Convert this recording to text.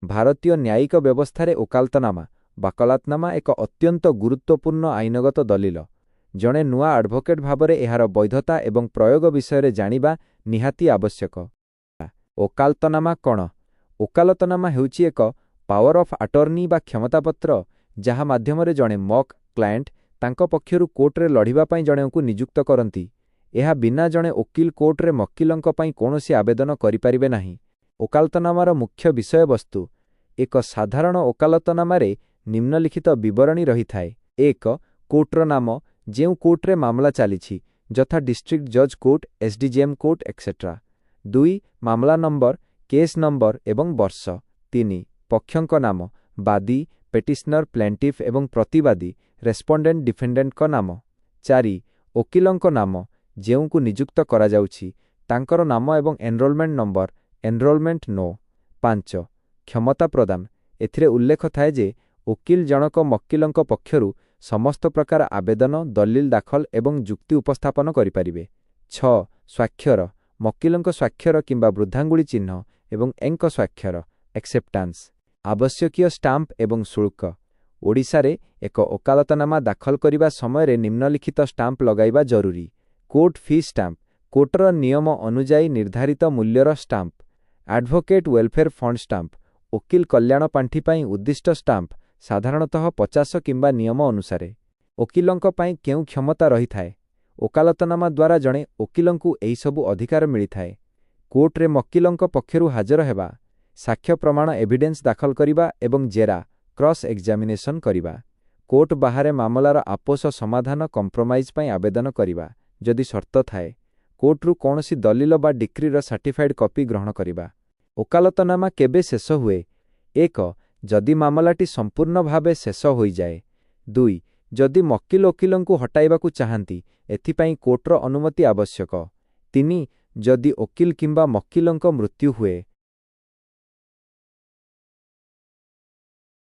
भारतीय न्यायिक व्यवस्था ओकालतनामा बाकलातनामा एक अत्यंत गुरुत्वपूर्ण आईनगत दलिल। जड़े नुआ एडवोकेट भावरे एहार वैधता एवं प्रयोग विषय जानिबा निहाती आवश्यक। ओकालतनामा कौन? ओकालतनामा हेउची एक पावर ऑफ अटर्नी बा क्षमतापत्र जहा माध्यम जड़े मॉक क्लाएंट तांको पक्षरु कोर्टे लढ़िबा पई जणे को नियुक्त करती। एहा बिना जड़े वकील कोर्टे वकीलंक पई कोनोसी आवेदन करि परिबे नाही। ओकालतनामार मुख्य विषय वस्तु एक साधारण ओकालतनामारे निम्नलिखित विवरणी रही थाए। एक कोर्टर नाम जेउ कोर्टे मामला चली जथा डिस्ट्रिक्ट जज कोर्ट एसडीजेएम कोर्ट एक्सेट्रा। 2 मामला नंबर केस नंबर एवं वर्ष। 3 पक्षंक नाम बादी पेटिशनर प्लेंटिफ एवं प्रतिवादी रेस्पोंडेंट डिफेंडेंट को नाम। 4 वकीलंक नाम जेउ को नियुक्त करा जाउछि तांकर नाम एवं एनरोलमेंट नंबर एनरोलमेंट नो। 5 क्षमता प्रदान एथिरे उल्लेख थाए जे वकील जनक वकीलंक पक्षरु समस्त प्रकार आवेदन दलिल दाखल एवं जुक्ति उपस्थापन करि परिबे। 6 स्वाक्षर वकीलंक स्वाक्षर किंबा वृद्धांगुली चिन्ह एवं एंक स्वाक्षर एक्सेप्टांस। आवश्यकीय स्टाम्प एवं शुल्क ओडिशा रे एक ओकालतनामा दाखल करिबा समय निम्नलिखित स्टाम्प लगाइबा जरूरी। कोर्ट फी स्टाम्प कोर्टर नियम अनुजाई निर्धारित मूल्यर stamp. Advocate welfare fund stamp वकील कल्याण पांठी पई उद्दिष्ट स्टाम्प साधारणतः 50 किंबा नियम अनुसारे। वकीलंक पई केउ क्षमता रही थाए? ओकालतनामा द्वारा जणे वकीलंकु एही सबु अधिकार मिली थाए। कोर्टे वकीलंक पक्षरु हाजर हेबा साक्ष्य प्रमाण एविडेंस दाखल करिबा एवं जेरा क्रॉस एग्जामिनेशन करिबा। कोर्ट बाहरे मामलार आपोष समाधान कंप्रोमाइज पई आवेदन करिबा जदि शर्त थाए। कोर्टरु कोनोसी दलिल बा डिक्रीर सर्टिफाइड कॉपी ग्रहण करिबा। ओकालतनामा केबे शेष हुए? 1 जदि मामलाटी संपूर्ण भावे शेष होई जाए। 2 जदि वकील वकीलंकु हटाइबाकु चाहंती एथिपाई कोर्टर अनुमति आवश्यक। 3 जदि वकील किंबा वकीलंक मृत्यु हुए।